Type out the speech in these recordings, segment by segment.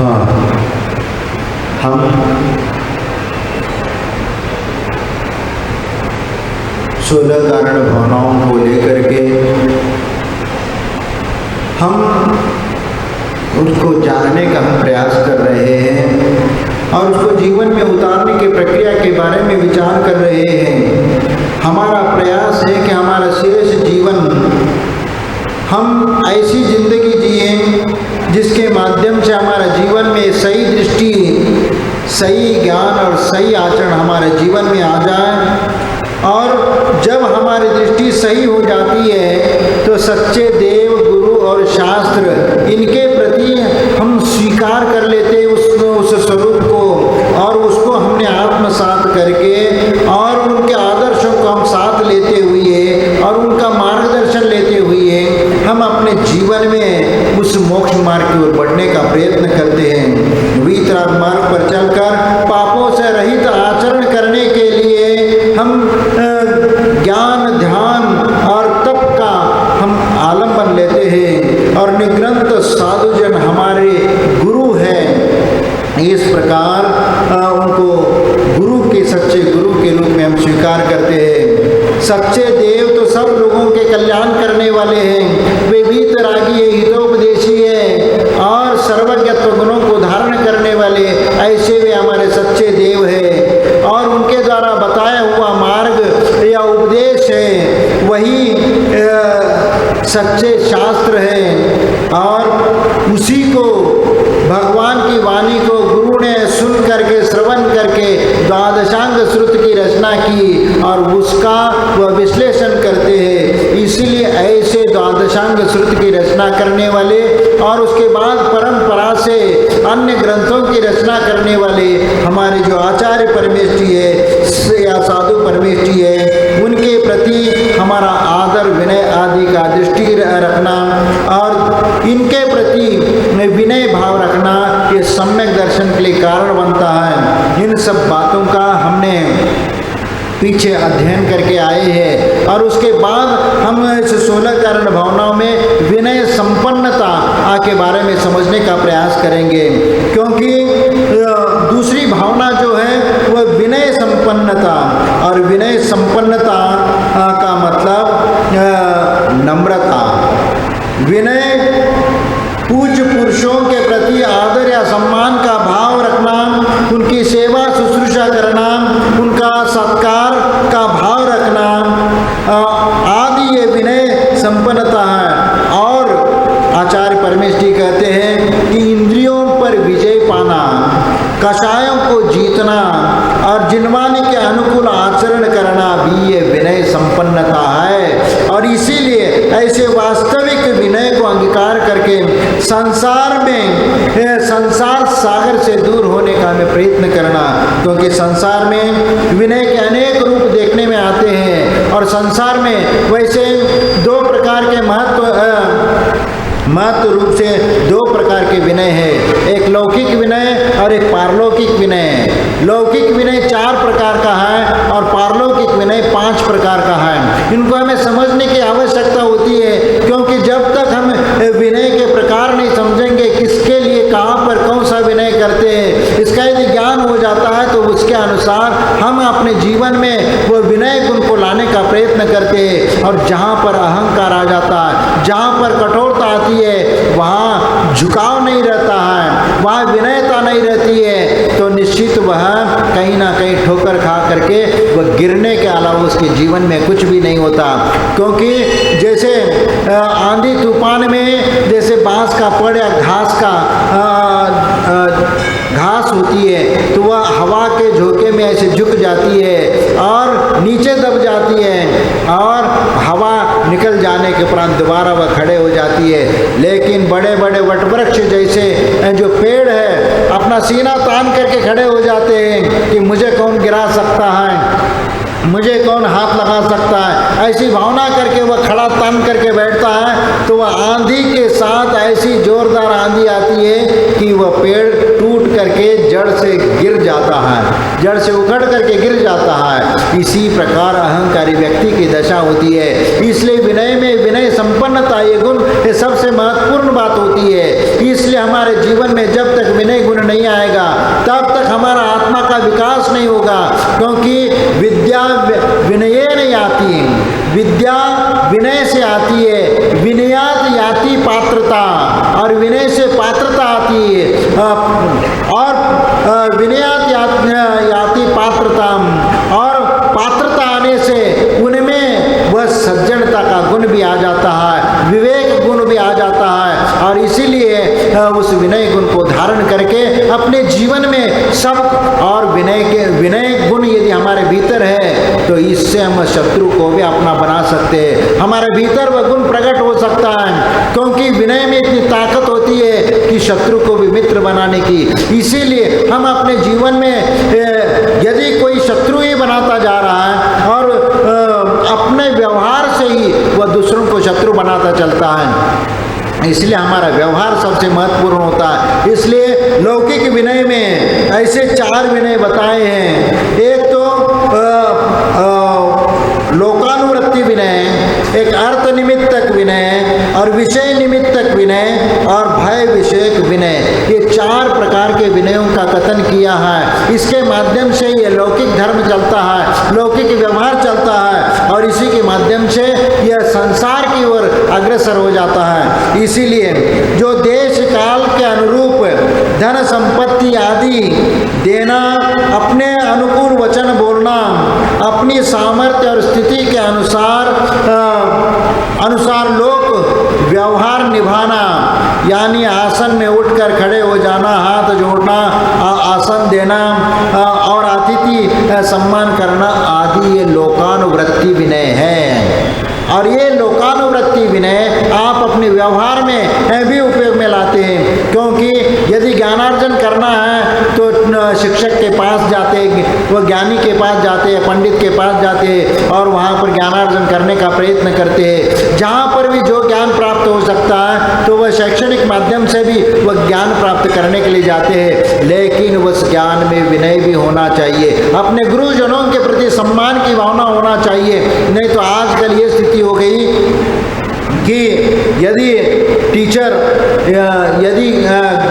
हाँ, हम 16 कारण भावनाओं को लेकर के हम उसको जानने का हम प्रयास कर रहे हैं और उसको जीवन में उतारने की प्रक्रिया के बारे में विचार कर रहे हैं। हमारा प्रयास है कि हमारा शेष जीवन हम ऐसी जिंदगी जिए जिसके माध्यम से हमारा जीवन में सही दृष्टि, सही ज्ञान और सही आचरण हमारे जीवन में आ जाए। और जब हमारी दृष्टि सही हो जाती है तो सच्चे देव, गुरु और शास्त्र इनके प्रति हम स्वीकार कर लेते हैं उस स्वरूप को, और उसको हमने आत्मसात करके और उनके आदर्शों को हम साथ लेते हुए और उनका मार्गदर्शन लेते हुए हम अपने जीवन में उस मोक्ष मार्ग की ओर बढ़ने का प्रयत्न करते हैं। वीतराग मार्ग पर चलकर पापों से रहित आचरण करने के लिए हम ज्ञान, ध्यान और तप का हम आलंबन लेते हैं और निग्रंथ साधुजन हमारे गुरु हैं। इस प्रकार उनको गुरु के, सच्चे गुरु के रूप में हम स्वीकार करते हैं। सच्चे देव तो सब लोगों के कल्याण करने वाले हैं, वे वीतरागी हितोपदेशी है और सर्वज्ञत्व गुणों को धारण करने वाले, ऐसे वे हमारे सच्चे देव है। और उनके द्वारा बताया हुआ मार्ग या उपदेश है वही सच्चे शास्त्र है, और उसी को भगवान की वाणी को गुरु ने सुन करके, श्रवण करके द्वादशांग श्रुति की रचना की और उसका वह विश्लेषण करते हैं। इसीलिए ऐसे द्वादशांग श्रुति की रचना करने वाले और उसके बाद परंपरा से अन्य ग्रंथों की रचना करने वाले हमारे जो आचार्य परमेष्ठी है या साधु परमेष्ठी है, उनके प्रति हमारा आदर, विनय आदि का दृष्टि रखना और इनके प्रति विनय भाव रखना, ये सम्यक दर्शन के लिए कारण बनता है। इन सब बातों का हमने पीछे अध्ययन करके आए हैं और उसके बाद हम इस 16 कारण भावनाओं में विनय संपन्नता के बारे में समझने का प्रयास करेंगे, क्योंकि दूसरी भावना जो है वह विनय संपन्नता, और विनय संपन्नता का मतलब नम्रता। विनय पूज्य पुरुषों के प्रति आदर या सम्मान का भाव रखना, उनकी सेवा शुश्रूषा करना, उनका सत्कार का भाव रखना आदि ये विनय संपन्नता है। और आचार्य परमेष्ठी कहते हैं कि इंद्रियों पर विजय पाना, कषायों को जीतना और जिनवानी के अनुकूल आचरण करना भी ये विनय संपन्नता है। और इसीलिए ऐसे वास्तविक विनय को अंगीकार करके संसार में, संसार सागर से दूर होने का हमें प्रयत्न करना, क्योंकि संसार में विनय के अनेक रूप देखने में आते हैं और संसार में वैसे दो प्रकार के महत्व रूप से दो प्रकार के विनय है, एक लौकिक विनय और एक पारलौकिक विनय। लौकिक विनय 4 प्रकार का है और पारलौकिक विनय 5 प्रकार का है। इनको हमें समझने की आवश्यकता होती है, क्योंकि जब तक हम विनय के प्रकार नहीं समझेंगे, किसके लिए कहाँ पर कौन सा विनय करते हैं, इसका यदि ज्ञान हो जाता है तो उसके अनुसार हम अपने जीवन में वो विनय गुण को लाने का प्रयत्न करते हैं। और जहाँ पर अहंकार आ जाता है, जहाँ पर कठोरता आती है, वहाँ झुकाव नहीं रहता है, वहाँ विनयता नहीं रहती है, तो निश्चित वह कहीं ना कहीं ठोकर खा करके वह गिरने के अलावा उसके जीवन में कुछ भी नहीं होता। क्योंकि जैसे आंधी तूफान में जैसे बांस का पेड़ या घास होती है तो वह हवा के झोंके में ऐसे झुक जाती है और नीचे दब जाती है और हवा निकल जाने के उपरांत दोबारा वह खड़े हो जाती है। लेकिन बड़े बड़े वटवृक्ष जैसे जो पेड़ है अपना सीना तान करके खड़े हो जाते हैं कि मुझे कौन गिरा सकता है, मुझे कौन हाथ लगा सकता है, ऐसी भावना करके वह खड़ा तान करके बैठता है। तो वह आंधी के साथ ऐसी जोरदार आंधी आती है कि वह पेड़ टूट करके जड़ से गिर जाता है, जड़ से उखड़ करके गिर जाता है। इसी प्रकार अहंकारी व्यक्ति की दशा होती है। इसलिए विनय में विनय संपन्नता ये गुण ये सबसे महत्वपूर्ण बात होती है। इसलिए हमारे जीवन में जब तक विनय गुण नहीं आएगा तब तक हमारा आत्मा का विकास नहीं होगा, क्योंकि विद्या विनय नहीं आती, विद्या विनय से आती है। विनयात याति पात्रता, और विनय से पात्रता आती है, और विनयात याति पात्रता, और पात्रता आने से उनमें वह सज्जनता का गुण भी आ जाता है, विवेक गुण भी आ जाता है, और इसीलिए उस विनय गुण को धारण करके अपने जीवन में सब, और विनय गुण यदि हमारे भीतर है तो इससे हम शत्रु को भी अपना बना सकते हैं। हमारे भीतर वह गुण प्रकट हो सकता है, क्योंकि विनय में इतनी ताकत होती है कि शत्रु को भी मित्र बनाने की। इसीलिए हम अपने जीवन में यदि कोई शत्रु ही बनाता जा रहा है और अपने व्यवहार से ही वह दूसरों को शत्रु बनाता चलता है, इसलिए हमारा व्यवहार सबसे महत्वपूर्ण होता है। इसलिए लौकिक विनय में ऐसे 4 विनय बताए हैं। एक तो लोकानुवृत्ति विनय, एक अर्थ निमित्तक विनय, और विषय निमित्तक विनय, और भय विषयक विनय। ये 4 प्रकार के विनयों का कथन किया है। इसके माध्यम से ये लौकिक धर्म चलता है, लौकिक व्यवहार चलता है, और इसी के माध्यम से यह संसार की ओर अग्रसर हो जाता है। इसीलिए जो देश काल के अनुरूप धन संपत्ति आदि देना, अपने अनुकूल वचन बोलना, अपनी सामर्थ्य और स्थिति के अनुसार लोक व्यवहार निभाना, यानी आसन में उठकर खड़े हो जाना, हाथ जोड़ना, आसन देना, और अतिथि सम्मान करना आदि ये लोकानुवृत्ति विनय है। और ये लोकानुवृत्ति विनय आप अपने व्यवहार में भी उपयोग में लाते हैं, क्योंकि यदि ज्ञानार्जन करना है तो शिक्षक के पास जाते, वो ज्ञानी के पास जाते हैं, पंडित के पास जाते हैं, और वहाँ पर ज्ञानार्जन करने का प्रयत्न करते हैं। जहाँ पर भी जो ज्ञान प्राप्त हो सकता है तो वह शैक्षणिक माध्यम से भी वह ज्ञान प्राप्त करने के लिए जाते हैं, लेकिन उस ज्ञान में विनय भी होना चाहिए, अपने गुरुजनों के प्रति सम्मान की भावना होना चाहिए। नहीं तो आजकल ये स्थिति हो गई कि यदि टीचर यदि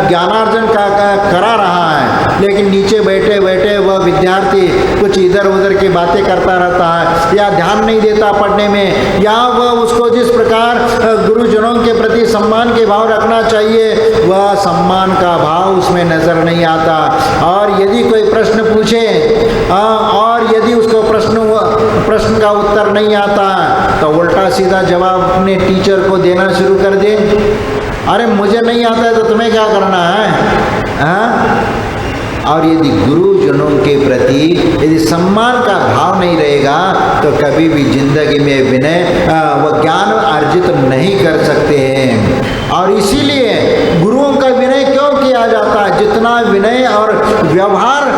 ज्ञानार्जन का करा रहा है, लेकिन नीचे बैठे बैठे वह विद्यार्थी कुछ इधर उधर की बातें करता रहता है, या ध्यान नहीं देता पढ़ने में, या वह उसको जिस प्रकार गुरुजनों के प्रति सम्मान के भाव रखना चाहिए वह सम्मान का भाव उसमें नजर नहीं आता। और यदि कोई प्रश्न पूछे और यदि उसको प्रश्न का उत्तर नहीं आता तो उल्टा सीधा जवाब अपने टीचर को देना शुरू कर दे। अरे मुझे नहीं आता है तो तुम्हें क्या करना है, हाँ? और यदि गुरुजनों के प्रति यदि सम्मान का भाव नहीं रहेगा तो कभी भी जिंदगी में विनय व ज्ञान अर्जित नहीं कर सकते हैं। और इसीलिए गुरुओं का विनय क्यों किया जाता है? जितना विनय और व्यवहार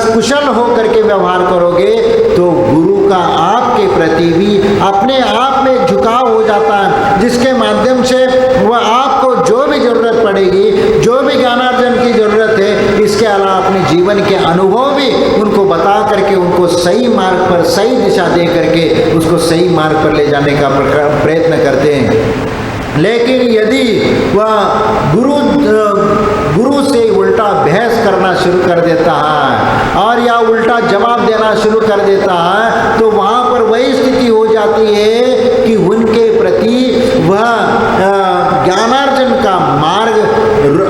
कुशल होकर के व्यवहार करोगे तो गुरु का आपके प्रति भी अपने आप में झुकाव हो जाता है, जिसके माध्यम से वह आपको जो भी जरूरत पड़ेगी, जो भी ज्ञानार्जन की जरूरत है, इसके अलावा अपने जीवन के अनुभव भी उनको बता करके उनको सही मार्ग पर, सही दिशा दे करके उसको सही मार्ग पर ले जाने का प्रयत्न करते हैं। लेकिन यदि वह गुरु से उल्टा बहस करना शुरू कर देता है और या उल्टा जवाब देना शुरू कर देता है तो वहाँ पर वही स्थिति हो जाती है कि उनके प्रति वह ज्ञानार्जन का मार्ग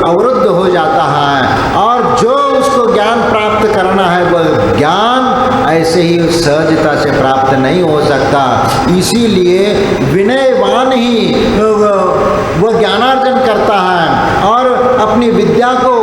अवरुद्ध हो जाता है, और जो उसको ज्ञान प्राप्त करना है वह ज्ञान ऐसे ही सहजता से प्राप्त नहीं हो सकता। इसीलिए विनयवान ही वह ज्ञानार्जन करता है और अपनी विद्या को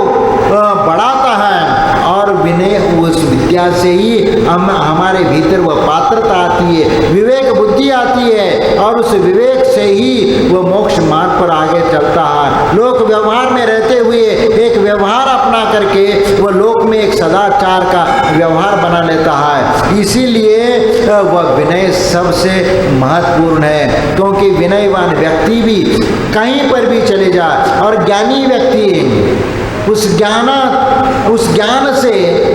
बढ़ाता है, और विनय उस विद्या से ही हमारे भीतर वह पात्रता आती है, विवेक बुद्धि आती है, और उस विवेक से ही वह मोक्ष मार्ग पर आगे चलता है। लोक व्यवहार में रहते हुए एक व्यवहार अपना करके वह लोक में एक सदाचार का व्यवहार बना लेता है। इसीलिए वह विनय सबसे महत्वपूर्ण है, क्योंकि विनयवान व्यक्ति भी कहीं पर भी चले जाए, और ज्ञानी व्यक्ति उस ज्ञान से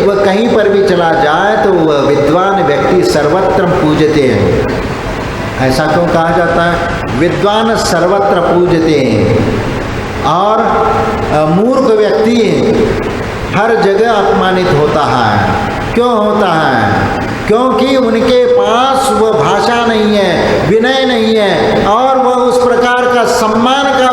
वह कहीं पर भी चला जाए तो वह विद्वान व्यक्ति सर्वत्र पूजते हैं। ऐसा क्यों कहा जाता है? विद्वान सर्वत्र पूजते हैं। और मूर्ख व्यक्ति हर जगह अपमानित होता है। क्यों होता है? क्योंकि उनके पास वह भाषा नहीं है, विनय नहीं है, और वह उस प्रकार का सम्मान का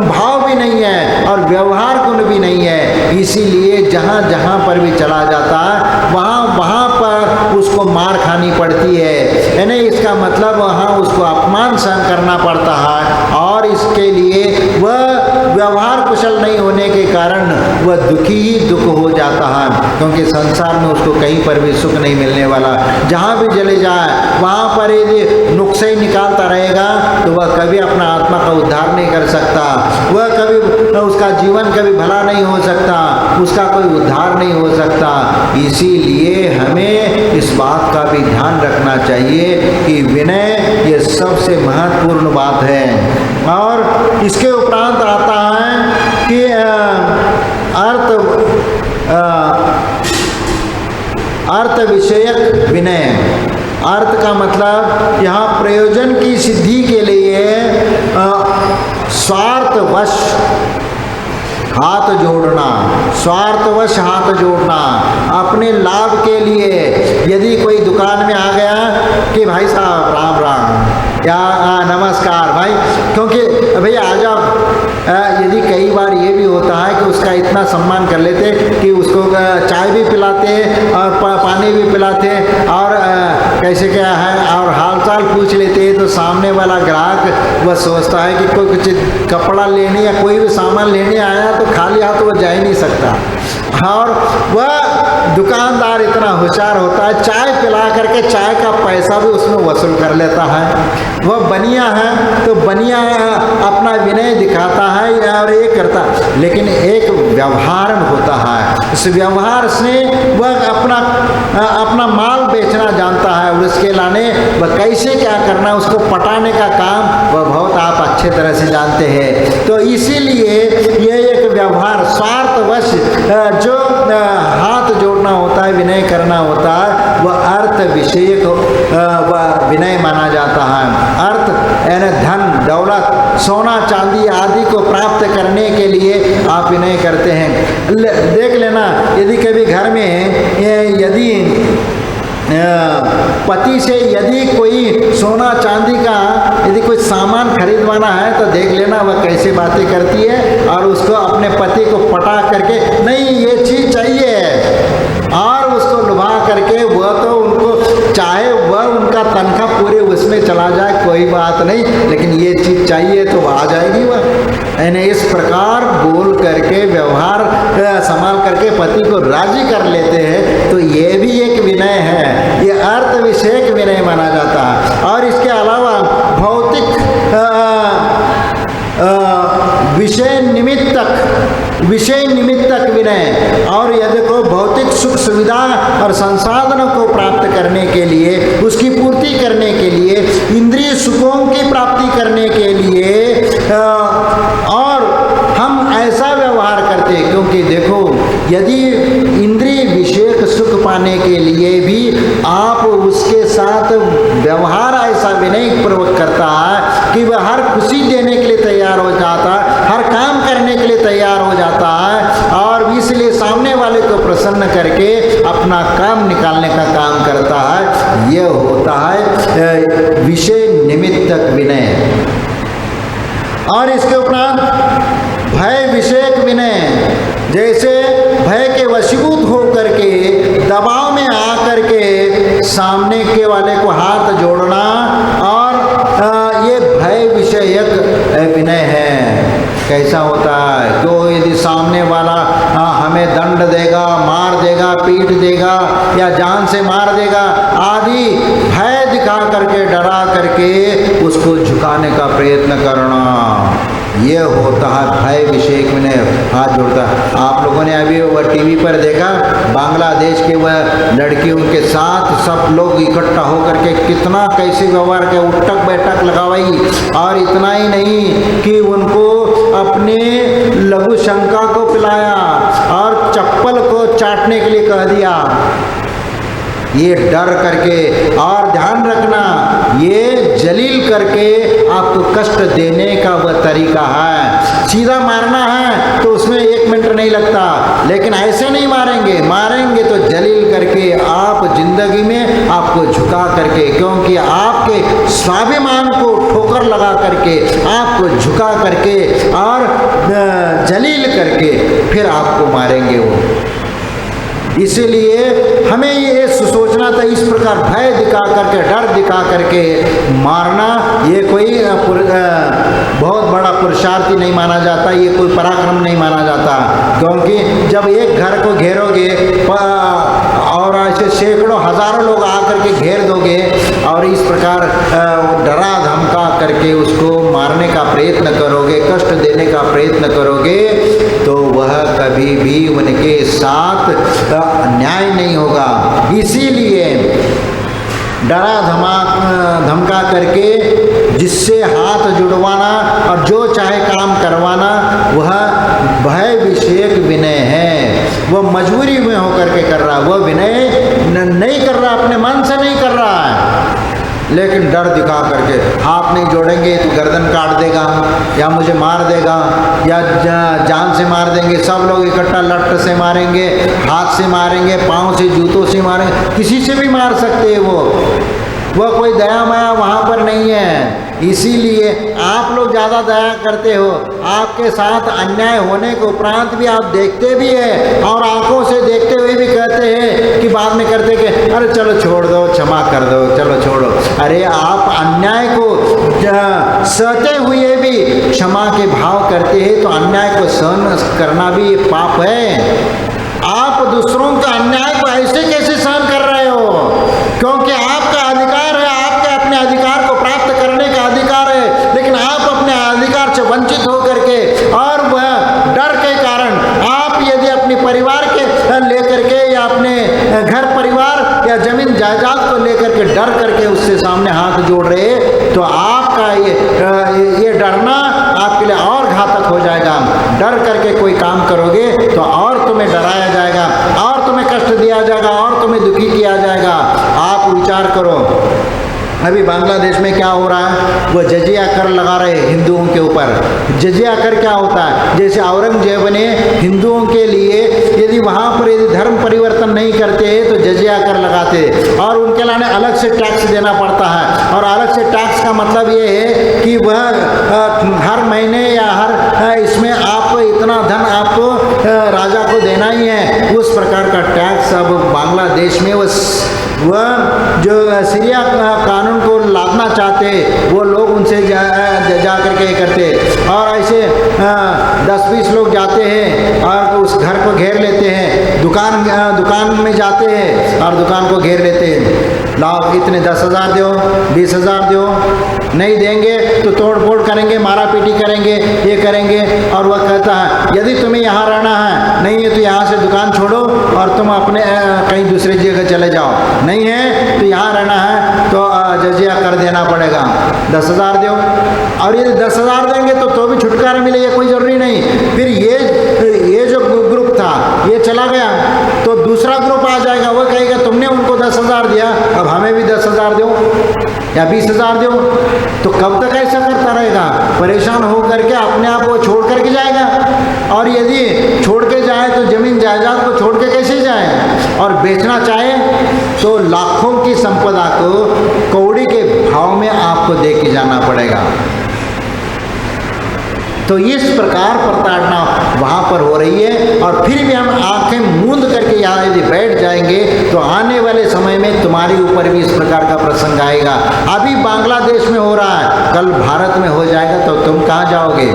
भाव भी नहीं है और व्यवहार गुण भी नहीं है। इसीलिए जहाँ जहाँ पर भी चला जाता है वहाँ पर उसको मार खानी पड़ती है। यानी इसका मतलब वहाँ उसको अपमान सहन करना पड़ता है, और इसके लिए वह व्यवहार कुशल नहीं होने के कारण वह दुखी ही दुख हो जाता है। क्योंकि संसार में उसको कहीं पर भी सुख नहीं मिलने वाला। जहाँ भी चले जाए वहाँ पर यदि नुक्से ही निकालता रहेगा तो वह कभी अपना आत्मा का उद्धार नहीं कर सकता, वह कभी उसका जीवन कभी भला नहीं हो सकता, उसका कोई उद्धार नहीं हो सकता। इसीलिए हमें इस बात का भी ध्यान रखना चाहिए कि विनय ये सबसे महत्वपूर्ण बात है। और इसके उपरांत आता है कि अर्थ विषयक विनय। अर्थ का मतलब यहाँ प्रयोजन की सिद्धि के लिए स्वार्थवश हाथ जोड़ना, स्वार्थवश हाथ जोड़ना, अपने लाभ के लिए। यदि कोई दुकान में आ गया कि भाई साहब राम राम या नमस्कार भाई, क्योंकि भैया आ जाओ। यदि कई बार ये भी होता है कि उसका इतना सम्मान कर लेते कि उसको चाय भी पिलाते और पानी भी पिलाते और कैसे क्या है और हालचाल पूछ लेते, तो सामने वाला ग्राहक वह सोचता है कि कोई कुछ कपड़ा लेने या कोई भी सामान लेने आया तो खाली हाथ वह जा ही नहीं सकता। और वह दुकानदार इतना होशियार होता है, चाय पिला करके चाय का पैसा भी उसमें वसूल कर लेता है। वह बनिया है तो बनिया अपना विनय दिखाता है और ये करता, लेकिन एक व्यवहार होता है। इस व्यवहार से वह अपना माल बेचना जानता है, उसके लाने वह कैसे क्या करना, उसको पटाने का काम वह बहुत आप अच्छे तरह से जानते हैं। तो इसीलिए ये एक व्यवहार स्वार्थवश जो हाथ जोड़ना होता है, विनय करना होता है, वह अर्थ विषयक वह विनय माना जाता है। अर्थ यानी धन दौलत सोना चांदी आदि को प्राप्त करने के लिए आप विनय करते हैं। देख लेना, यदि कभी घर में यदि पति से यदि कोई सोना चांदी का यदि कोई सामान खरीदवाना है तो देख लेना वह कैसे बातें करती है और उसको अपने पति को पटा करके नहीं ये चीज़ चाहिए और उसको लुभा करके वह तो उनको चाहे वह उनका तनख्वाह पूरे उसमें चला जाए कोई बात नहीं, लेकिन ये चीज़ चाहिए तो आ जाएगी वह। यानी इस प्रकार बोल करके व्यवहार संभाल करके पति को राजी कर लेते हैं, तो ये भी एक विनय है। ये अर्थ विषयक विनय माना जाता है। और इसके अलावा भौतिक विषय निमित्तक विनय, और यदि को भौतिक सुख सुविधा और संसाधनों को प्राप्त करने के लिए, उसकी पूर्ति करने के लिए, इंद्रिय सुखों की प्राप्ति करने के लिए और हम ऐसा व्यवहार करते, क्योंकि देखो यदि इंद्रिय विषयक सुख पाने के लिए भी आप उसके साथ व्यवहार ऐसा विनय पूर्वक करता है कि वह हर खुशी देने के लिए तैयार हो जाता है, हर काम करने के लिए तैयार हो जाता है, और इसलिए सामने वाले को प्रसन्न करके अपना काम निकालने का काम करता है। यह होता है विषय निमित्तक विनय। और इसके उपरांत भय विषयक विनय, जैसे भय के वशीभूत होकर के दबाव में आकर के सामने के वाले को हाथ जोड़ना, और ये भय विषयक विनय है। कैसा होता है? तो यदि सामने वाला हमें दंड देगा, मार देगा, पीट देगा या जान से मार देगा आदि भय दिखा करके डरा करके उसको झुकाने का प्रयत्न करना, ये होता है भय विषयक विनय, हाथ जोड़ता है। आप लोगों ने अभी वह टीवी पर देखा, बांग्लादेश के वह लड़कियों के साथ सब लोग इकट्ठा होकर के कितना कैसे व्यवहार के उठक बैठक लगावाई, और इतना ही नहीं कि उनको अपने लघु शंका को पिलाया और चप्पल को चाटने के लिए कह दिया। ये डर करके, और ध्यान रखना ये जलील करके आपको कष्ट देने का वह तरीका है। सीधा मारना है तो उसमें 1 मिनट नहीं लगता, लेकिन ऐसे नहीं मारेंगे, मारेंगे तो जलील करके, आप जिंदगी में आपको झुका करके, क्योंकि आपके स्वाभिमान को ठोकर लगा करके, आपको झुका करके और जलील करके फिर आपको मारेंगे वो। इसीलिए हमें ये सोचना था, इस प्रकार भय दिखा करके, डर दिखा करके मारना ये कोई बहुत बड़ा पुरुषार्थी नहीं माना जाता, ये कोई पराक्रम नहीं माना जाता। क्योंकि जब एक घर को घेरोगे और ऐसे सैकड़ों हजारों लोग आकर के घेर दोगे और इस प्रकार डरा धमका करके उसको मारने का प्रयत्न करोगे, कष्ट देने का प्रयत्न करोगे, तो वह कभी भी उनके साथ अन्याय नहीं होगा। इसीलिए डरा धमका करके जिससे हाथ जुड़वाना और जो चाहे काम करवाना, वह भय विषयक विनय है। वह मजबूरी में होकर के कर रहा, वह विनय नहीं कर रहा, अपने मन से नहीं कर रहा है, लेकिन डर दिखा करके। हाथ नहीं जोड़ेंगे तो गर्दन काट देगा या मुझे मार देगा या जान से मार देंगे, सब लोग इकट्ठा लट से मारेंगे, हाथ से मारेंगे, पाँव से, जूतों से मारेंगे, किसी से भी मार सकते हैं वह कोई दया माया वहाँ पर नहीं है। इसीलिए आप लोग ज़्यादा दया करते हो, आपके साथ अन्याय होने के उपरांत भी आप देखते भी है और आंखों से देखते हुए भी कहते हैं कि बाद में करते कि अरे चलो छोड़ दो, क्षमा कर दो, चलो छोड़ो। अरे आप अन्याय को सहते हुए भी क्षमा के भाव करते हैं, तो अन्याय को सहन करना भी पाप है। आप दूसरों का अन्याय को ऐसे कैसे सहन कर रहे हो? क्योंकि आपका अधिकार है, आपके अपने अधिकार को प्राप्त करने का अधिकार है, लेकिन आप अपने अधिकार से वंचित होकर के और वह डर के कारण आप यदि अपने परिवार के लेकर के या अपने घर परिवार या जमीन जायदाद को लेकर के डर करके उससे सामने हाथ जोड़ रहे, तो आपका ये डरना आपके लिए और घातक हो जाएगा। डर करके कोई काम करोगे तो और तुम्हें डराया जाएगा और तुम्हें कष्ट दिया जाएगा और तुम्हें दुखी किया जाएगा। आप विचार करो, अभी बांग्लादेश में क्या हो रहा है, वो जजिया कर लगा रहे हिंदुओं के ऊपर। जजिया कर क्या होता है? जैसे औरंगजेब ने हिंदुओं के लिए यदि वहाँ पर यदि धर्म परिवर्तन नहीं करते तो जजिया कर लगाते और उनके लाने अलग से टैक्स देना पड़ता है। और अलग से टैक्स का मतलब ये है कि वह हर महीने या हर इसमें आप इतना धन आपको राजा को देना ही है। उस प्रकार का टैक्स अब बांग्लादेश में वह जो सीरिया कानून को लादना चाहते वो लोग उनसे जा करके करते और ऐसे 10-20 लोग जाते हैं और उस घर को घेर लेते हैं, दुकान में जाते हैं और दुकान को घेर लेते हैं। लाओ इतने 10,000 दो, 20,000 दो, नहीं देंगे तो तोड़ फोड़ करेंगे, मारा पीटी करेंगे, ये करेंगे। और वह कहता है यदि तुम्हें यहाँ रहना है, नहीं है तो यहाँ से दुकान छोड़ो और तुम अपने कहीं दूसरी जगह चले जाओ, नहीं है तो यहाँ रहना है तो जजिया कर देना पड़ेगा, 10,000 दो। और यदि 10,000 देंगे तो भी छुटकारा मिलेगा, कोई ज़रूरी नहीं। फिर ये जो ग्रुप था ये चला गया तो दूसरा ग्रुप आ जाएगा, वो कहेगा तुमने उनको 10,000 दिया, अब हमें भी 10,000 दो या 20,000 दो। तो कब तक ऐसा करता रहेगा? परेशान हो करके अपने आप वो छोड़ करके जाएगा। और यदि छोड़ के जाए तो जमीन जायदाद को छोड़ के कैसे जाए? और बेचना चाहे तो लाखों की संपदा को कौड़ी के भाव में आपको दे के जाना पड़ेगा। तो इस प्रकार प्रताड़ना वहाँ पर हो रही है। और फिर भी हम आंखें मूंद करके यहाँ यदि बैठ जाएंगे तो आने वाले समय में तुम्हारे ऊपर भी इस प्रकार का प्रसंग आएगा। अभी बांग्लादेश में हो रहा है, कल भारत में हो जाएगा तो तुम कहाँ जाओगे?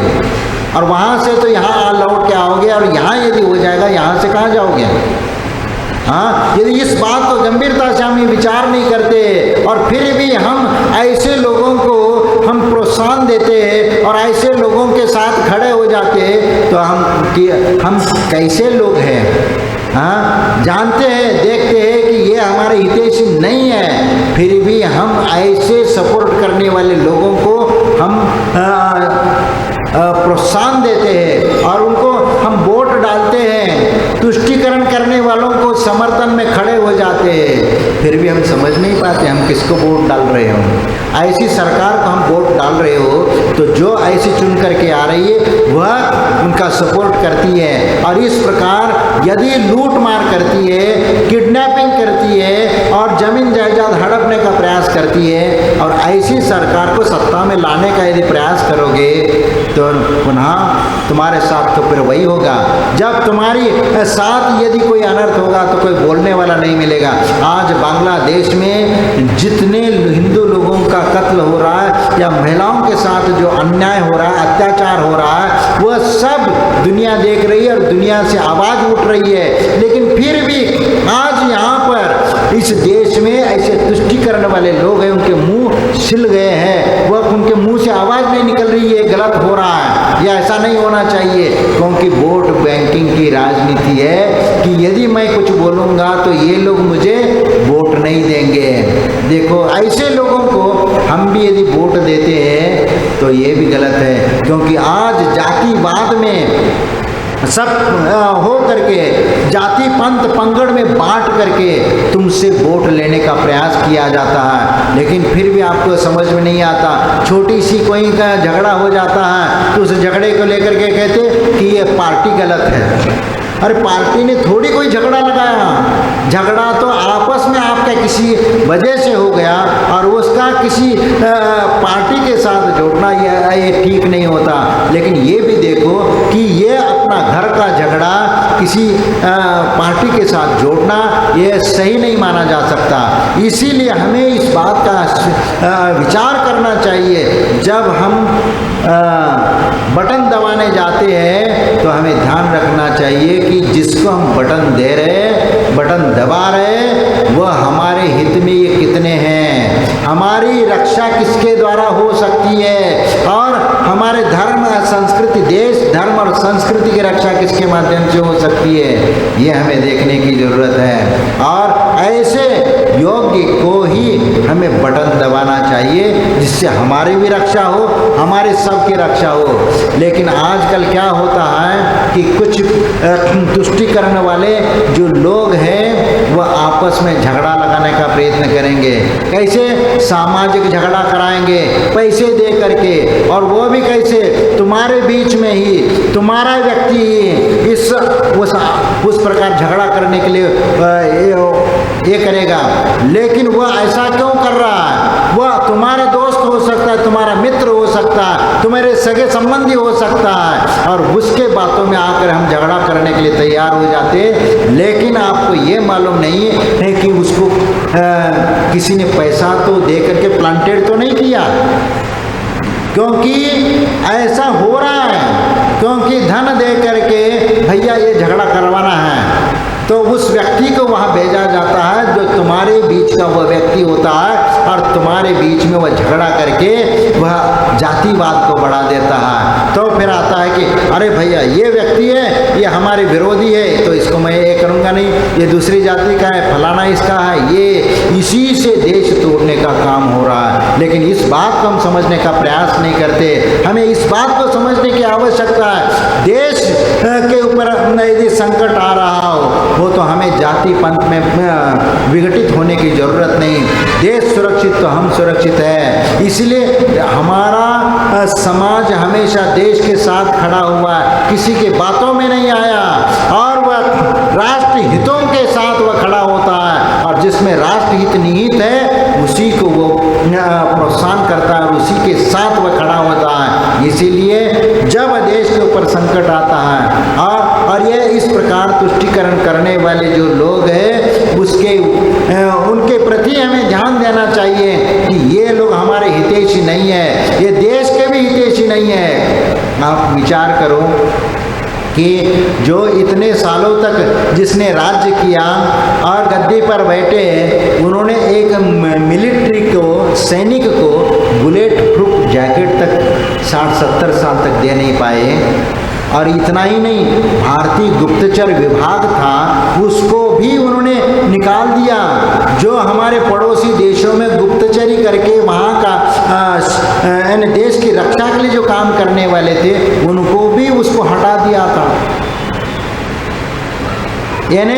और वहाँ से तो यहाँ लौट के आओगे और यहाँ यदि हो जाएगा यहाँ से कहाँ जाओगे? हाँ, यदि इस बात को गंभीरता से हम विचार नहीं करते और फिर भी हम ऐसे लोगों को हम प्रोत्साहन देते हैं और ऐसे लोगों के साथ खड़े हो जाते हैं, तो हम कैसे लोग हैं? हाँ, जानते हैं, देखते हैं कि ये हमारे हितैषी नहीं है, फिर भी हम ऐसे सपोर्ट करने वाले लोगों को हम प्रोत्साहन देते हैं और उनको हम वोट डालते हैं, तुष्टीकरण करने वालों को समर्थन में खड़े हो जाते हैं। फिर भी हम समझ नहीं पाते हम किसको वोट डाल रहे हो। ऐसी सरकार को हम वोट डाल रहे हो तो जो ऐसी चुन करके आ रही है वह इनका सपोर्ट करती है। और इस प्रकार यदि लूट मार करती है, किडनैपिंग करती है और जमीन जायदाद हड़पने का प्रयास करती है, और ऐसी सरकार को सत्ता में लाने का यदि प्रयास करोगे तो पुनः तुम्हारे साथ तो फिर वही होगा। जब तुम्हारी साथ यदि कोई अनर्थ होगा तो कोई बोलने वाला नहीं मिलेगा। आज बांग्लादेश में जितने हिंदू लोगों का कत्ल हो रहा है या महिलाओं के साथ जो अन्याय हो रहा है, अत्याचार हो रहा है, वह सब दुनिया देख रही है और दुनिया से आवाज़ उठ रही है। लेकिन फिर भी आज यहाँ पर इस देश में ऐसे तुष्टीकरण वाले लोग हैं, उनके मुंह छिल गए हैं, वह उनके मुंह से आवाज़ नहीं निकल रही है, गलत हो रहा है, यह ऐसा नहीं होना चाहिए। क्योंकि वोट बैंकिंग की राजनीति है कि यदि मैं कुछ बोलूँगा तो ये लोग मुझे वोट नहीं देंगे। देखो ऐसे लोगों को हम भी यदि वोट देते हैं तो ये भी गलत है, क्योंकि आज जातिवाद में सब हो करके जाति पंथ पंगड़ में बांट करके तुमसे वोट लेने का प्रयास किया जाता है। लेकिन फिर भी आपको समझ में नहीं आता, छोटी सी कोई का झगड़ा हो जाता है तो उस झगड़े को लेकर के कहते कि ये पार्टी गलत है। अरे पार्टी ने थोड़ी कोई झगड़ा लगाया, झगड़ा तो आपस में आपका किसी वजह से हो गया और उसका किसी पार्टी के साथ जोड़ना ये ठीक नहीं होता। लेकिन ये भी देखो कि ये अपना घर का झगड़ा किसी पार्टी के साथ जोड़ना ये सही नहीं माना जा सकता। इसीलिए हमें इस बात का विचार करना चाहिए, जब हम बटन दबाने जाते हैं तो हमें ध्यान रखना चाहिए कि जिसको हम बटन दे रहे, बटन दबा रहे, वह हमारे हित में ये कितने हैं, हमारी रक्षा किसके द्वारा हो सकती है, और हमारे धर्म संस्कृति, देश धर्म और संस्कृति की रक्षा किसके माध्यम से हो सकती है, ये हमें देखने की ज़रूरत है। और ऐसे योग्य को ही हमें बटन दबाना चाहिए जिससे हमारी भी रक्षा हो, हमारे सबकी रक्षा हो। लेकिन आजकल क्या होता है कि कुछ तुष्टीकरण वाले जो लोग हैं वह आपस में झगड़ा लगाने का प्रयत्न करेंगे। कैसे? सामाजिक झगड़ा कराएंगे पैसे दे करके, और वो भी कैसे? तुम्हारे बीच में ही तुम्हारा व्यक्ति इस उस प्रकार झगड़ा करने के लिए ये करेगा। लेकिन वह ऐसा क्यों कर रहा है? वह तुम्हारा दोस्त हो सकता है, तुम्हारा मित्र हो सकता है, तुम्हारे सगे संबंधी हो सकता है, और उसके बातों में आकर हम झगड़ा करने के लिए तैयार हो जाते। लेकिन आपको ये मालूम नहीं है कि उसको किसी ने पैसा तो दे करके प्लांटेड तो नहीं किया, क्योंकि ऐसा हो रहा है, क्योंकि धन दे करके भैया ये झगड़ा करवाना है तो उस व्यक्ति को वहाँ भेजा जाता है जो तुम्हारे बीच का वह व्यक्ति होता है, और तुम्हारे बीच में वह झगड़ा करके वह जातिवाद को बढ़ा देता है। तो फिर आता है कि अरे भैया ये व्यक्ति है, ये हमारे विरोधी है, तो इसको मैं ये करूँगा नहीं, ये दूसरी जाति का है, फलाना इसका है, ये इसी से देश तोड़ने का काम हो रहा है। लेकिन इस बात को हम समझने का प्रयास नहीं करते। हमें इस बात को समझने की आवश्यकता है, देश के ऊपर यदि संकट आ रहा हो वो तो हमें जाति पंथ में विघटित होने की ज़रूरत नहीं। देश सुरक्षित तो हम सुरक्षित है। इसलिए हमारा समाज हमेशा देश के साथ खड़ा हुआ है, किसी के बातों में नहीं आया, और वह राष्ट्र हितों के साथ वह खड़ा होता है, और जिसमें राष्ट्रहित निहित है उसी को वो प्रोत्साहन करता है और उसी के साथ वह खड़ा होता है। इसीलिए जब देश के ऊपर संकट आता है और यह इस प्रकार तुष्टीकरण करने वाले जो लोग हैं उनके प्रति हमें ध्यान देना चाहिए कि ये लोग हमारे हितैषी नहीं है, ये देश के भी हितैषी नहीं है। आप विचार करो कि जो इतने सालों तक जिसने राज्य किया और गद्दी पर बैठे, उन्होंने एक मिलिट्री को, सैनिक को बुलेट प्रूफ जैकेट तक 60-70 साल तक दे नहीं पाए। और इतना ही नहीं, भारतीय गुप्तचर विभाग था उसको भी उन्होंने निकाल दिया। जो हमारे पड़ोसी देशों में गुप्तचरी करके वहाँ का देश की रक्षा के लिए जो काम करने वाले थे उनको भी उसको हटा दिया था। यानी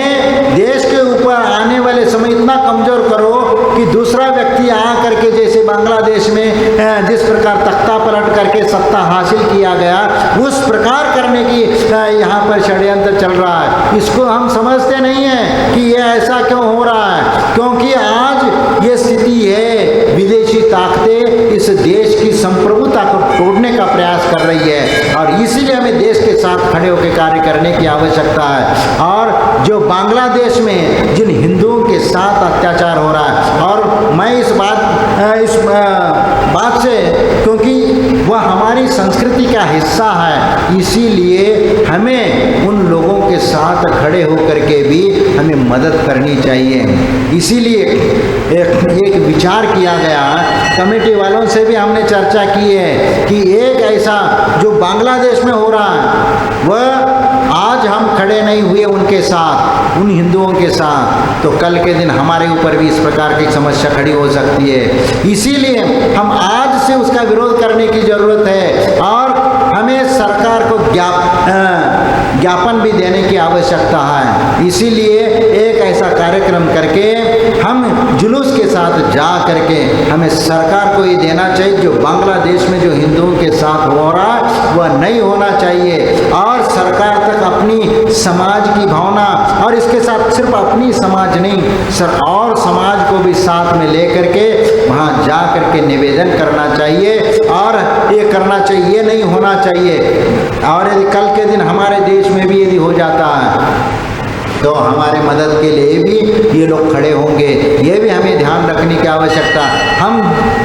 देश के ऊपर आने वाले समय इतना कमज़ोर करो कि दूसरा व्यक्ति आ करके, जैसे बांग्लादेश में जिस प्रकार तख्ता पलट करके सत्ता हासिल किया गया, उस प्रकार करने की यहाँ पर षड्यंत्र चल रहा है। इसको हम समझते नहीं हैं कि ये ऐसा क्यों हो रहा है, क्योंकि आज ये स्थिति है, विदेशी ताकतें इस देश की संप्रभुता को तोड़ने का प्रयास कर रही है और इसीलिए हमें देश के साथ खड़े होकर कार्य करने की आवश्यकता है। और जो बांग्लादेश में जिन हिंदुओं के साथ अत्याचार हो रहा है, और मैं इस बात से, क्योंकि वह हमारी संस्कृति का हिस्सा है, इसीलिए हमें उन लोगों के साथ खड़े होकर के भी हमें मदद करनी चाहिए। इसीलिए एक विचार किया गया, कमेटी वालों से भी हमने चर्चा की है कि एक ऐसा जो बांग्लादेश में हो रहा है, वह आज हम खड़े नहीं हुए उनके साथ, उन हिंदुओं के साथ, तो कल के दिन हमारे ऊपर भी इस प्रकार की समस्या खड़ी हो सकती है। इसीलिए हम आज से उसका विरोध करने की जरूरत है और हमें सरकार को ज्ञापन भी देने की आवश्यकता है। इसीलिए एक ऐसा कार्यक्रम करके हम जुलूस के साथ जा करके हमें सरकार को ये देना चाहिए, जो बांग्लादेश में जो हिंदुओं के साथ हो रहा है वह नहीं होना चाहिए, और सरकार तक अपनी समाज की भावना, और इसके साथ सिर्फ अपनी समाज नहीं और समाज को भी साथ में लेकर के वहाँ जा करके निवेदन करना चाहिए और ये करना चाहिए, ये नहीं होना चाहिए। और यदि कल के दिन हमारे देश में भी यदि हो जाता है तो हमारे मदद के लिए भी ये लोग खड़े होंगे, ये भी हमें ध्यान रखने की आवश्यकता। हम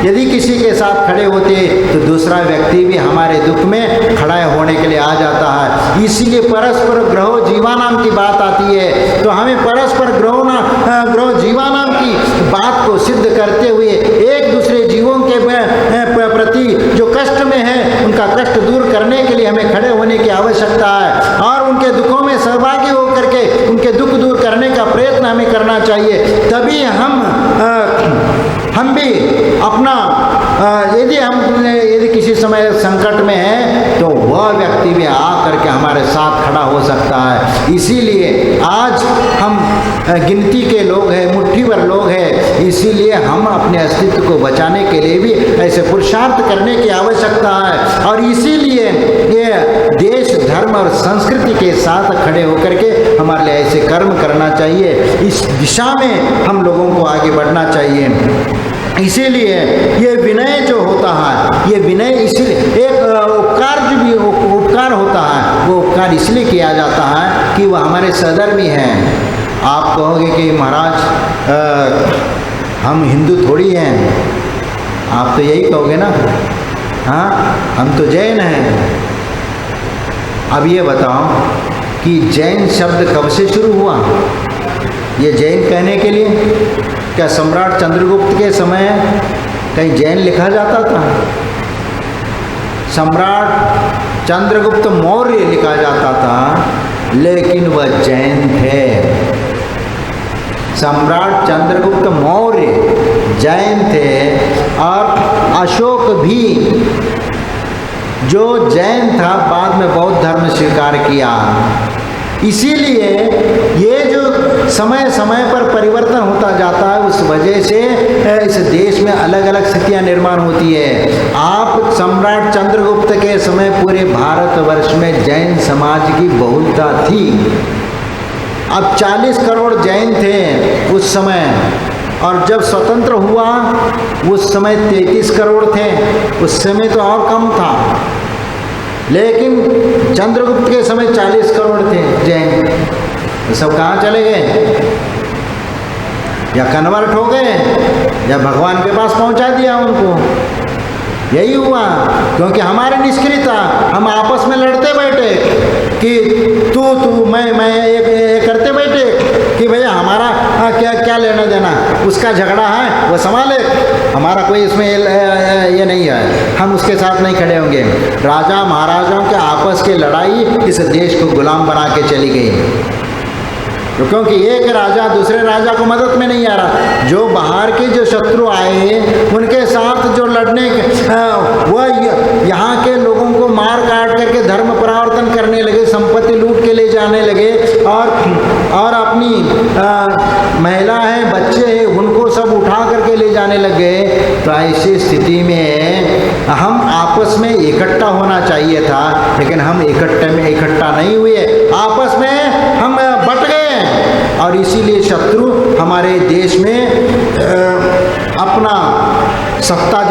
यदि किसी के साथ खड़े होते तो दूसरा व्यक्ति भी हमारे दुख में खड़ा होने के लिए आ जाता है। इसीलिए परस्पर ग्रहो जीवानाम की बात आती है, तो हमें परस्पर ग्रहो जीवानाम की बात को सिद्ध करते हुए एक दूसरे जीवों के प्रति जो कष्ट में है उनका कष्ट दूर करने के लिए हमें खड़े होने की आवश्यकता है और उनके दुखों में सहभागी होकर के उनके दुख दूर करने का प्रयत्न हमें करना चाहिए। तभी हम भी अपना यदि किसी समय संकट में है तो वह व्यक्ति भी आकर के हमारे साथ खड़ा हो सकता है। इसीलिए आज हम गिनती के लोग हैं, मुट्ठी भर लोग हैं, इसीलिए हम अपने अस्तित्व को बचाने के लिए भी ऐसे पुरुषार्थ करने की आवश्यकता है। और इसीलिए ये देश, धर्म और संस्कृति के साथ खड़े होकर के हमारे लिए ऐसे कर्म करना चाहिए। इस दिशा में हम लोगों को आगे बढ़ना चाहिए। इसीलिए ये विनय जो होता है, ये विनय इसीलिए एक उपकार होता है, वो उपकार इसलिए किया जाता है कि वह हमारे सधर्मी हैं। आप कहोगे कि महाराज हम हिंदू थोड़ी हैं, आप तो यही कहोगे ना, हाँ हम तो जैन हैं। अब ये बताओ कि जैन शब्द कब से शुरू हुआ? ये जैन कहने के लिए क्या सम्राट चंद्रगुप्त के समय कहीं जैन लिखा जाता था? सम्राट चंद्रगुप्त मौर्य लिखा जाता था, लेकिन वह जैन थे। सम्राट चंद्रगुप्त मौर्य जैन थे और अशोक भी जो जैन था बाद में बौद्ध धर्म स्वीकार किया। इसीलिए ये जो समय समय पर परिवर्तन होता जाता है, उस वजह से इस देश में अलग अलग स्थितियां निर्माण होती है। आप सम्राट चंद्रगुप्त के समय पूरे भारतवर्ष में जैन समाज की बहुलता थी। अब 40 करोड़ जैन थे उस समय, और जब स्वतंत्र हुआ उस समय 33 करोड़ थे। उस समय तो और कम था, लेकिन चंद्रगुप्त के समय 40 करोड़ थे जैन। तो सब कहाँ चले गए? या कन्वर्ट हो गए या भगवान के पास पहुंचा दिया उनको। यही हुआ, क्योंकि हमारे निष्क्रियता, हम आपस में लड़ते बैठे कि तू मैं ये करते बैठे कि भैया हमारा क्या लेना देना, उसका झगड़ा है वो संभाले, हमारा कोई इसमें ये नहीं है, हम उसके साथ नहीं खड़े होंगे। राजा महाराजाओं के आपस की लड़ाई इस देश को गुलाम बना के चली गई, क्योंकि एक राजा दूसरे राजा को मदद में नहीं आ रहा। जो बाहर के जो शत्रु आए उनके साथ जो लड़ने वह यहाँ के लोगों को मार काट करके धर्म परिवर्तन करने लगे, संपत्ति लूट के ले जाने लगे, और अपनी महिला है, बच्चे हैं, उनको सब उठा करके ले जाने लगे। तो ऐसी स्थिति में हम आपस में इकट्ठा होना चाहिए था, लेकिन हम इकट्ठा नहीं हुए, आपस में हम बट गए। और इसीलिए शत्रु हमारे देश में अपना सत्ता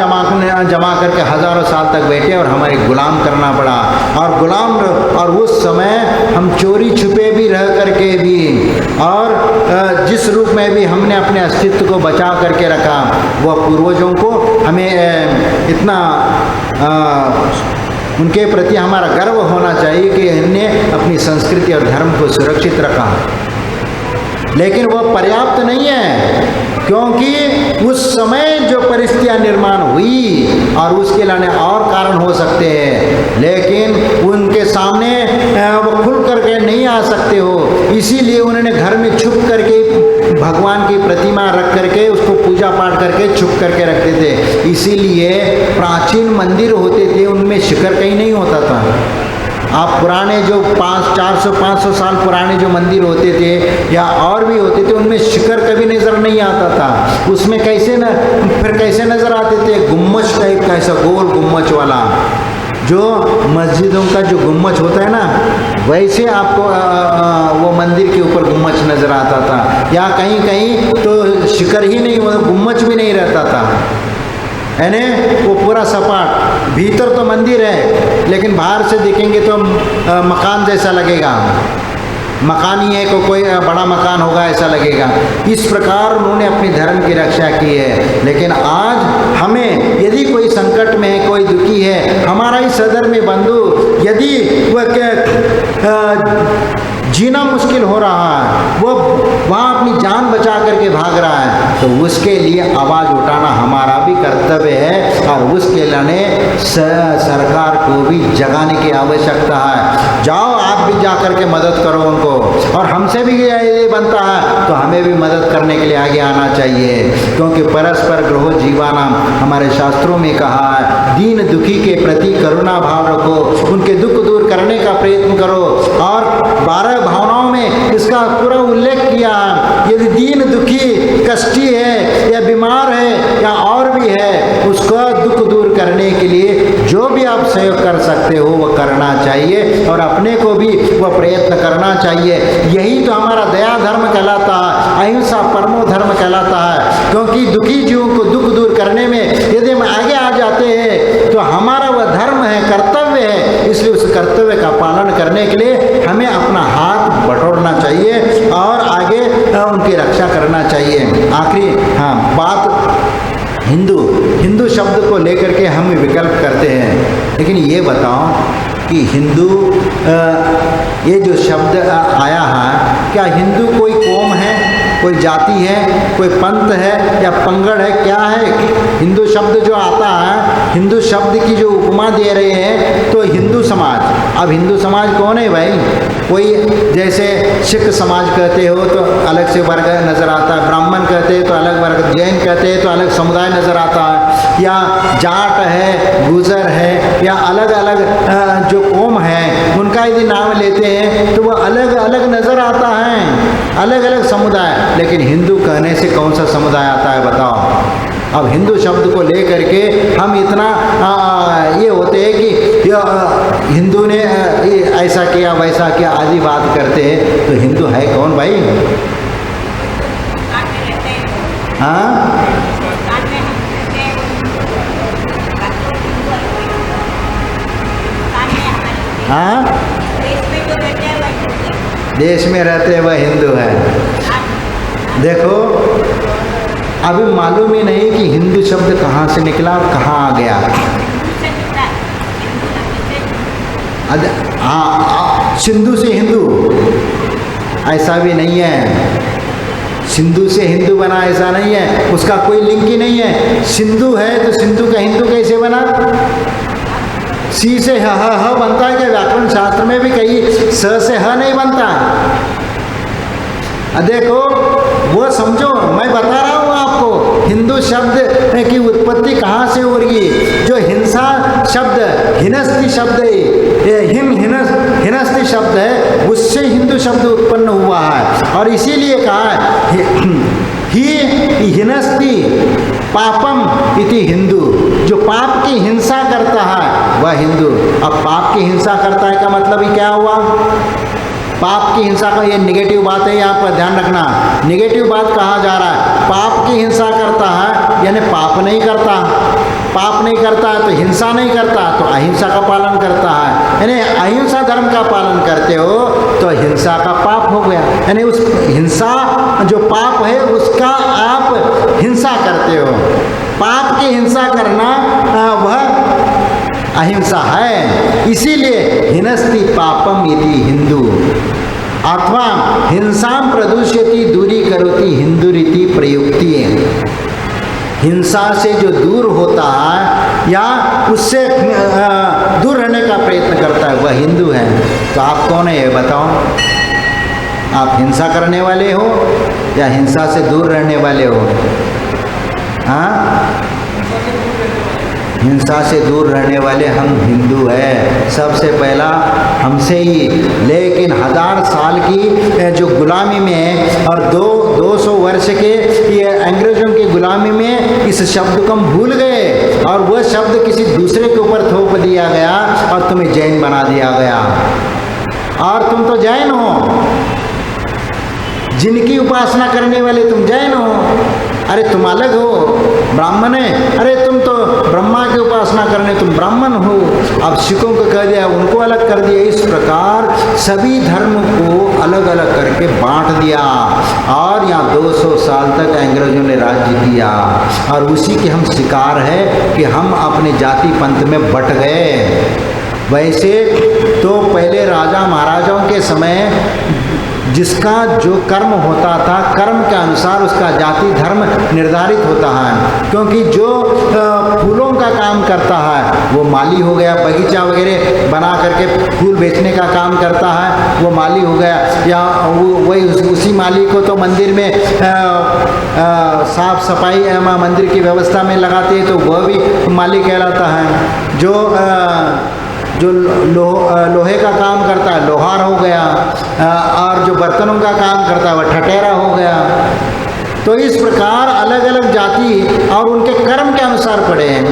जमा करके हजारों साल तक बैठे और हमारे गुलाम करना पड़ा। और उस समय हम चोरी छुपे भी रह करके भी, और जिस रूप में भी हमने अपने अस्तित्व को बचा करके रखा, वह पूर्वजों को हमें इतना उनके प्रति हमारा गर्व होना चाहिए कि हमने अपनी संस्कृति और धर्म को सुरक्षित रखा। लेकिन वह पर्याप्त नहीं है, क्योंकि उस समय जो परिस्थितियां निर्माण हुई और उसके लाने और कारण हो सकते हैं, लेकिन उनके सामने वो खुल करके नहीं आ सकते हो। इसीलिए उन्होंने घर में छुप करके भगवान की प्रतिमा रख करके उसको पूजा पाठ करके छुप करके रखते थे। इसीलिए प्राचीन मंदिर होते थे, उनमें शिखर कहीं नहीं होता था। आप पुराने जो 400-500 साल पुराने जो मंदिर होते थे या और भी होते थे, उनमें शिखर कभी नज़र नहीं आता था। उसमें फिर कैसे नज़र आते थे? गुम्मच टाइप का, ऐसा गोल गुम्मच वाला, जो मस्जिदों का जो गुम्मच होता है ना, वैसे आपको वो मंदिर के ऊपर गुम्मच नज़र आता था। या कहीं कहीं तो शिखर ही नहीं, गुम्मच भी नहीं रहता था, यानी वो पूरा सपाट। भीतर तो मंदिर है, लेकिन बाहर से देखेंगे तो मकान जैसा लगेगा, मकान ही है, कोई बड़ा मकान होगा ऐसा लगेगा। इस प्रकार उन्होंने अपनी धर्म की रक्षा की है। लेकिन आज हमें यदि कोई संकट में है, कोई दुखी है, हमारा ही सधर्मी बंधु यदि वह जीना मुश्किल हो रहा है, वो वहाँ अपनी जान बचा करके भाग रहा है, तो उसके लिए आवाज़ उठाना हमारा भी कर्तव्य है। और उसके लिए सरकार को भी जगाने की आवश्यकता है। जाओ, आप भी जा करके मदद करो उनको, और हमसे भी ये बनता है तो हमें भी मदद करने के लिए आगे आना चाहिए। क्योंकि परस्पर ग्रहो जीवानाम हमारे शास्त्रों में कहा है, दीन दुखी के प्रति करुणा भाव रखो, उनके दुख दूर करने का प्रयत्न करो। और 12 भावनाओं में इसका पूरा उल्लेख किया है। यदि दीन दुखी कष्टी है या बीमार है या और भी है, उसका दुख दूर करने के लिए जो भी आप सहयोग कर सकते हो वो करना चाहिए, और अपने को भी वह प्रयत्न करना चाहिए। यही तो हमारा दया धर्म कहलाता है, अहिंसा परमो धर्म कहलाता है। क्योंकि दुखी जीवों को दुख दूर करने में यदि हम आगे आ जाते हैं तो हमारा वह धर्म है, कर्तव्य है। इसलिए उस कर्तव्य का पालन करने के लिए हमें अपना हाथ बटोरना चाहिए और आगे उनकी रक्षा करना चाहिए। आखिरी बात हिंदू शब्द को लेकर के हम विकल्प करते हैं, लेकिन ये बताओ कि हिंदू ये जो शब्द आया है, क्या हिंदू कोई कौम है, कोई जाति है, कोई पंथ है या पंगड़ है, क्या है? हिंदू शब्द जो आता है, हिंदू शब्द की जो उपमा दे रहे हैं, तो हिंदू समाज। अब हिंदू समाज कौन है भाई? कोई जैसे सिख समाज कहते हो तो अलग से वर्ग नज़र आता है, ब्राह्मण कहते हैं तो अलग वर्ग, जैन कहते हैं तो अलग समुदाय नज़र आता है, या जाट है, गुजर है, या अलग अलग जो कौम है उनका यदि नाम लेते हैं तो वह अलग अलग नज़र आता है, अलग अलग समुदाय। लेकिन हिंदू कहने से कौन सा समुदाय आता है बताओ? अब हिंदू शब्द को लेकर के हम इतना ये होते हैं कि हिंदू ने ऐसा किया वैसा किया आदि बात करते हैं, तो हिंदू है कौन भाई? हाँ, हाँ, देश में रहते वह हिंदू है। देखो, अभी मालूम ही नहीं कि हिंदू शब्द कहाँ से निकला और कहाँ आ गया। हाँ, सिंधु से हिंदू ऐसा भी नहीं है, सिंधु से हिंदू बना ऐसा नहीं है, उसका कोई लिंक ही नहीं है। सिंधु है तो सिंधु का हिंदू कैसे बना? सी से ह बनता है क्या? व्याकरण शास्त्र में भी कहीं स से ह नहीं बनता। देखो, वो समझो, मैं बता रहा हूँ आपको हिंदू शब्द की उत्पत्ति कहाँ से हो रही है। जो हिंसा शब्द, हिनस्ती शब्द है, हिनस्ती शब्द है, उससे हिंदू शब्द उत्पन्न हुआ है। और इसीलिए कहा है ही हिनस्ती पापम इति हिंदू, जो पाप की हिंसा करता है वह हिंदू। अब पाप की हिंसा करता है का मतलब ही क्या हुआ? पाप की हिंसा का ये निगेटिव बात है, यहाँ पर ध्यान रखना, निगेटिव बात कहा जा रहा है। पाप की हिंसा करता है यानी पाप नहीं करता, पाप नहीं करता है तो हिंसा नहीं करता, तो अहिंसा का पालन करता है, यानी अहिंसा धर्म का पालन करते हो तो हिंसा का पाप हो गया, यानी उस हिंसा जो पाप है उसका आप हिंसा करते हो। पाप की हिंसा करना वह अहिंसा है, इसीलिए हिनस्ति पापम इति हिंदू अथवा हिंसा प्रदूष्यति दूरी करोति हिंदू रीति प्रयुक्ति। हिंसा से जो दूर होता है या उससे दूर रहने का प्रयत्न करता है वह हिंदू है। तो आप कौन है ये बताओ? आप हिंसा करने वाले हो या हिंसा से दूर रहने वाले हो? हाँ, हिंसा से दूर रहने वाले हम हिंदू हैं, सबसे पहला हमसे ही। लेकिन 1000 साल की जो गुलामी में और 200 वर्ष के ये अंग्रेजों की गुलामी में इस शब्द को हम भूल गए और वह शब्द किसी दूसरे के ऊपर थोप दिया गया और तुम्हें जैन बना दिया गया। और तुम तो जैन हो, जिनकी उपासना करने वाले तुम जैन हो। अरे तुम अलग हो, ब्राह्मण है, अरे तुम तो ब्रह्मा की उपासना करने तुम ब्राह्मण हो। अब सिखों को कह दिया, उनको अलग कर दिया। इस प्रकार सभी धर्म को अलग अलग करके बांट दिया और यहाँ 200 साल तक अंग्रेजों ने राज्य किया और उसी के हम शिकार है कि हम अपने जाति पंथ में बट गए। वैसे तो पहले राजा महाराजाओं के समय जिसका जो कर्म होता था, कर्म के अनुसार उसका जाति धर्म निर्धारित होता है। क्योंकि जो फूलों का काम करता है वो माली हो गया, बगीचा वगैरह बना करके फूल बेचने का काम करता है वो माली हो गया, या वही उसी माली को तो मंदिर में साफ सफाई मंदिर की व्यवस्था में लगाते हैं तो वह भी माली कहलाता है। जो लोहे का काम करता है लोहार हो गया, और जो बर्तनों का काम करता है वह ठठेरा हो गया। तो इस प्रकार अलग अलग जाति और उनके कर्म के अनुसार पड़े हैं।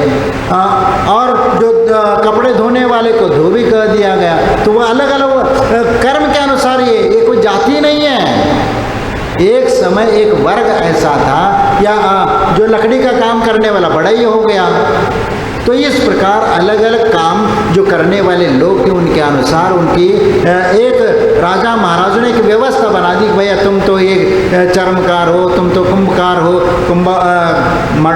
और जो कपड़े धोने वाले को धोबी कह दिया गया, तो वह अलग अलग कर्म के अनुसार, ये कोई जाति नहीं है। एक समय एक वर्ग ऐसा था, या जो लकड़ी का काम करने वाला बड़ा ही हो गया। तो इस प्रकार अलग अलग काम जो करने वाले लोग थे उनके अनुसार उनकी एक राजा महाराजों ने एक व्यवस्था बना दी कि भैया तुम तो एक चर्मकार हो, तुम तो कुंभकार हो,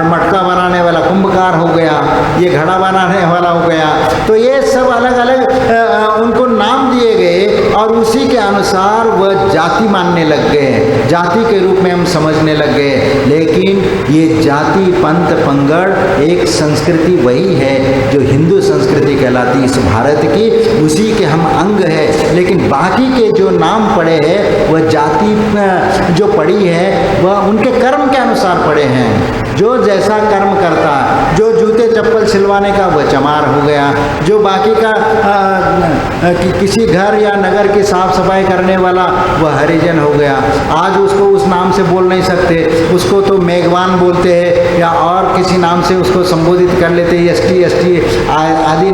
मटका बनाने वाला कुंभकार हो गया, ये घड़ा बनाने वाला हो गया। तो ये सब अलग अलग उनको नाम दिए गए और उसी के अनुसार वह जाति मानने लग गए, जाति के रूप में हम समझने लग गए। लेकिन ये जाति पंथ पंगड़ एक संस्कृति वही है जो हिंदू संस्कृति कहलाती इस भारत की, उसी के हम अंग है। लेकिन बाकी के जो नाम पड़े हैं वह जाति जो पड़ी है वह उनके कर्म के अनुसार पड़े हैं। जो जैसा कर्म करता, जो जूते चप्पल सिलवाने का वह चमार हो गया, जो बाकी का किसी घर या नगर की साफ सफाई करने वाला वह हरिजन हो गया। आज उसको उस नाम से बोल नहीं सकते, उसको तो मेघवान बोलते हैं या और किसी नाम से उसको संबोधित कर लेते, एसटी आदि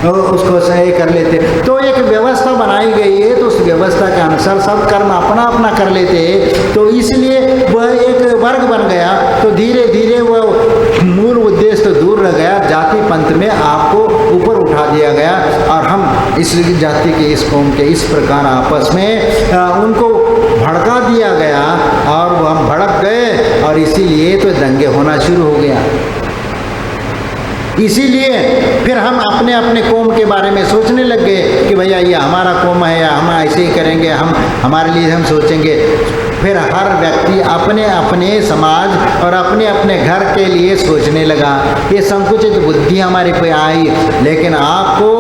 उसको सही कर लेते। तो एक व्यवस्था बनाई गई है, तो उस व्यवस्था के अनुसार सब कर्म अपना अपना कर लेते हैं। तो इसलिए वह एक वर्ग बन गया। तो धीरे धीरे वह मूल उद्देश्य तो दूर रह गया, जाति पंथ में आपको ऊपर उठा दिया गया और हम इस जाति के इस कौम के इस प्रकार आपस में उनको भड़का दिया गया और वह हम भड़क गए और इसीलिए तो दंगे होना शुरू हो गया। इसीलिए फिर हम अपने अपने कौम के बारे में सोचने लग गए कि भैया ये हमारा कौम है या हम ऐसे ही करेंगे, हम हमारे लिए हम सोचेंगे। फिर हर व्यक्ति अपने अपने समाज और अपने अपने घर के लिए सोचने लगा। ये संकुचित बुद्धि हमारे पे आई। लेकिन आपको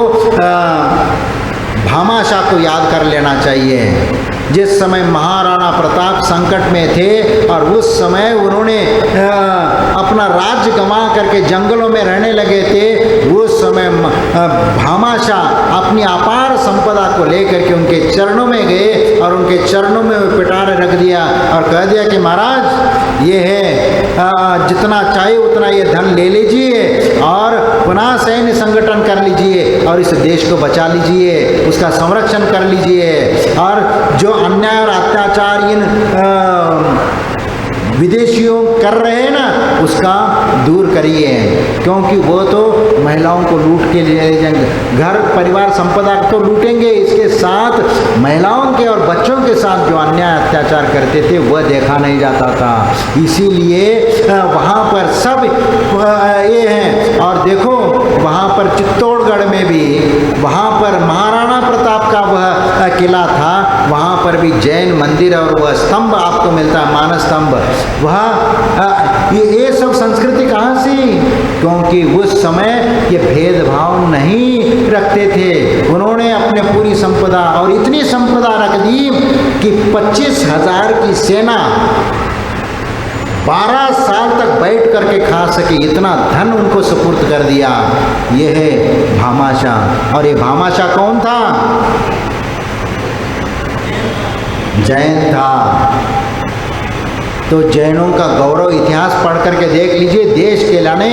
भामाशाह को याद कर लेना चाहिए। जिस समय महाराणा प्रताप संकट में थे और उस समय उन्होंने अपना राज्य गंवा करके जंगलों में रहने लगे थे, उस समय भामाशाह अपनी अपार संपदा को लेकर के उनके चरणों में गए और उनके चरणों में पिटारे रख दिया और कह दिया कि महाराज ये है, जितना चाहिए उतना ये धन ले लीजिए और पुनः सैन्य संगठन कर लीजिए और इस देश को बचा लीजिए, उसका संरक्षण कर लीजिए और जो अन्याय और अत्याचार इन विदेशियों कर रहे हैं ना उसका दूर करिए, क्योंकि वो तो महिलाओं को लूट के ले जाएंगे, घर परिवार संपदा तो लूटेंगे, इसके साथ महिलाओं के और बच्चों के साथ जो अन्याय अत्याचार करते थे वह देखा नहीं जाता था। इसीलिए वहाँ पर सब ये हैं। और देखो वहाँ पर चित्तौड़गढ़ में भी वहाँ पर महाराणा प्रताप का वह किला था, वहाँ पर भी जैन मंदिर और वह स्तंभ आपको मिलता है, मानस स्तंभ। वह ये सब संस्कृति कहाँ से? क्योंकि उस समय ये भेदभाव नहीं रखते थे। उन्होंने अपने पूरी संपदा और इतनी संपदा रख दी कि 25,000 की सेना 12 साल तक बैठ करके खा सके, इतना धन उनको सुपुर्द कर दिया। ये है भामाशाह। और ये भामाशाह कौन था? जैन था। तो जैनों का गौरव इतिहास पढ़ करके देख लीजिए। देश के लाने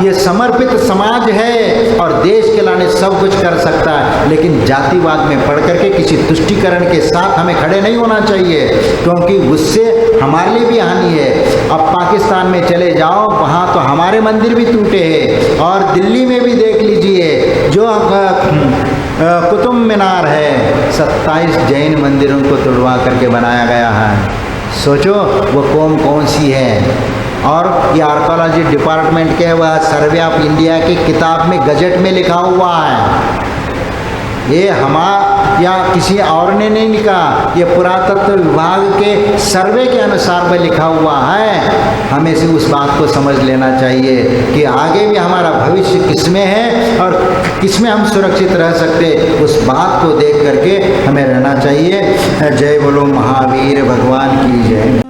ये समर्पित समाज है और देश के लाने सब कुछ कर सकता है, लेकिन जातिवाद में पढ़ करके किसी तुष्टीकरण के साथ हमें खड़े नहीं होना चाहिए, क्योंकि उससे हमारे लिए भी हानि है। अब पाकिस्तान में चले जाओ, वहाँ तो हमारे मंदिर भी टूटे हैं और दिल्ली में भी देख लीजिए जो कुतुब मीनार है, 27 जैन मंदिरों को तुड़वा करके बनाया गया है। सोचो वो कौन सी है। और ये आर्कोलॉजी डिपार्टमेंट के वह सर्वे ऑफ इंडिया की किताब में गजट में लिखा हुआ है। ये या किसी और ने नहीं लिखा, ये पुरातत्व विभाग के सर्वे के अनुसार में लिखा हुआ है। हमें से उस बात को समझ लेना चाहिए कि आगे भी हमारा भविष्य किसमें है और किसमें हम सुरक्षित रह सकते, उस बात को देख करके हमें रहना चाहिए। जय बोलो महावीर भगवान की जय।